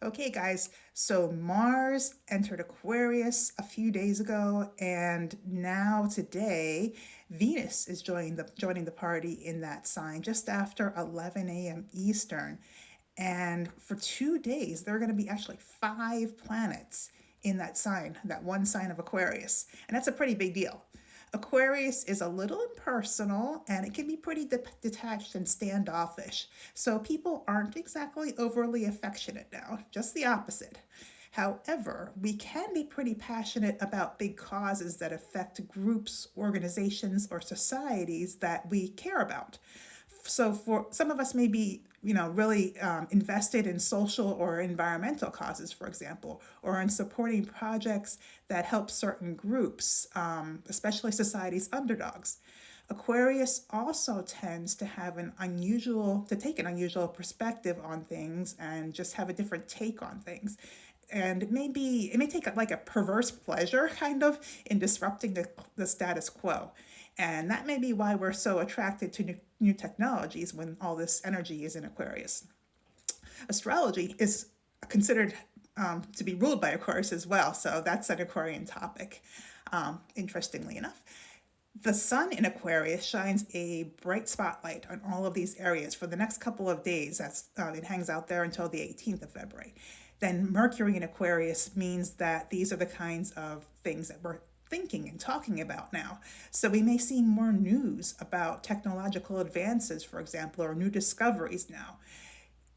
Okay, guys, so Mars entered Aquarius a few days ago, and now today, Venus is joining the party in that sign just after 11 a.m. Eastern. And for 2 days, there are going to be actually five planets in that sign, that one sign of Aquarius. And that's a pretty big deal. Aquarius is a little impersonal and it can be pretty detached and standoffish. So people aren't exactly overly affectionate now, just the opposite. However, we can be pretty passionate about big causes that affect groups, organizations, or societies that we care about. So for some of us may be, really invested in social or environmental causes, for example, or in supporting projects that help certain groups, especially society's underdogs. Aquarius also tends to take an unusual perspective on things and just have a different take on things. And it may take like a perverse pleasure kind of in disrupting the status quo. And that may be why we're so attracted to new technologies when all this energy is in Aquarius. Astrology is considered to be ruled by Aquarius as well, so that's an Aquarian topic, interestingly enough. The sun in Aquarius shines a bright spotlight on all of these areas for the next couple of days as it hangs out there until the 18th of February. Then Mercury in Aquarius means that these are the kinds of things that we're thinking and talking about now. So we may see more news about technological advances, for example, or new discoveries now.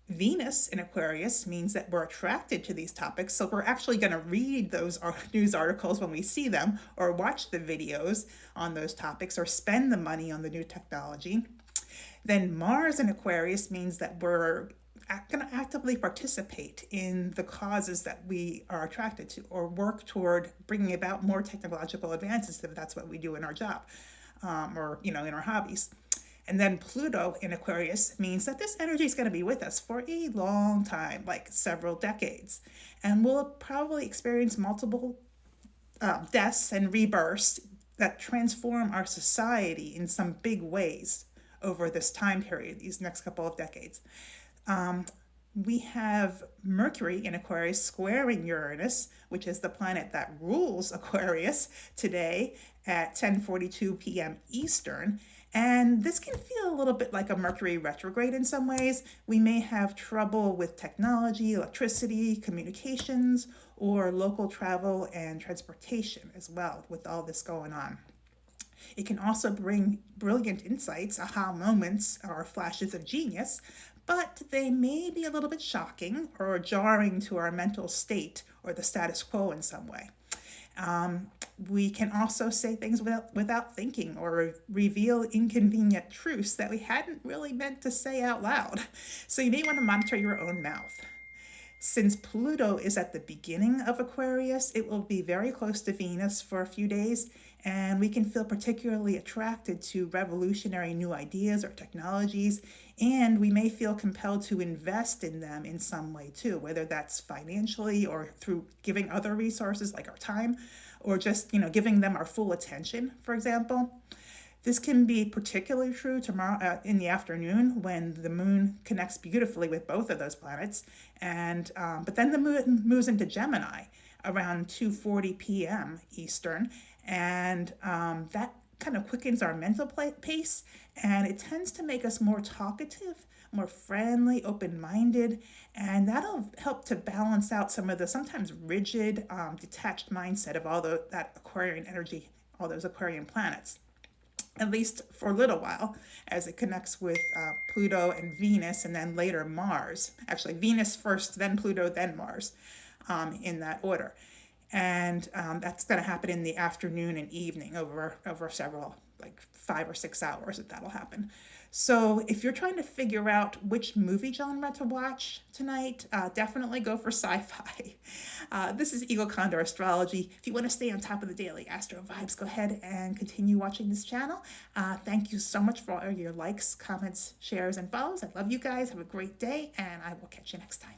Venus in Aquarius means that we're attracted to these topics, so we're actually going to read those news articles when we see them, or watch the videos on those topics, or spend the money on the new technology. Then Mars in Aquarius means that we're going to actively participate in the causes that we are attracted to, or work toward bringing about more technological advances if that's what we do in our job, or in our hobbies. And then Pluto in Aquarius means that this energy is going to be with us for a long time, like several decades. And we'll probably experience multiple deaths and rebirths that transform our society in some big ways over this time period, these next couple of decades. We have Mercury in Aquarius squaring Uranus, which is the planet that rules Aquarius today at 10:42 p.m. Eastern. And this can feel a little bit like a Mercury retrograde in some ways. We may have trouble with technology, electricity, communications, or local travel and transportation as well with all this going on. It can also bring brilliant insights, aha moments, or flashes of genius, but they may be a little bit shocking or jarring to our mental state or the status quo in some way. We can also say things without thinking or reveal inconvenient truths that we hadn't really meant to say out loud. So you may want to monitor your own mouth. Since Pluto is at the beginning of Aquarius, it will be very close to Venus for a few days, and we can feel particularly attracted to revolutionary new ideas or technologies, and we may feel compelled to invest in them in some way too, whether that's financially or through giving other resources like our time, or just, giving them our full attention, for example. This can be particularly true tomorrow in the afternoon when the moon connects beautifully with both of those planets, and but then the moon moves into Gemini around 2:40 p.m. Eastern, and that kind of quickens our mental pace, and it tends to make us more talkative, more friendly, open-minded, and that'll help to balance out some of the sometimes rigid, detached mindset of that Aquarian energy, all those Aquarian planets, at least for a little while, as it connects with Pluto and Venus, and then later Mars. Actually, Venus first, then Pluto, then Mars, in that order. And that's going to happen in the afternoon and evening over several, like 5 or 6 hours, that'll happen. So if you're trying to figure out which movie genre to watch tonight, definitely go for sci-fi. This is Eagle Condor Astrology. If you want to stay on top of the daily astro vibes, go ahead and continue watching this channel. Thank you so much for all your likes, comments, shares, and follows. I love you guys. Have a great day, and I will catch you next time.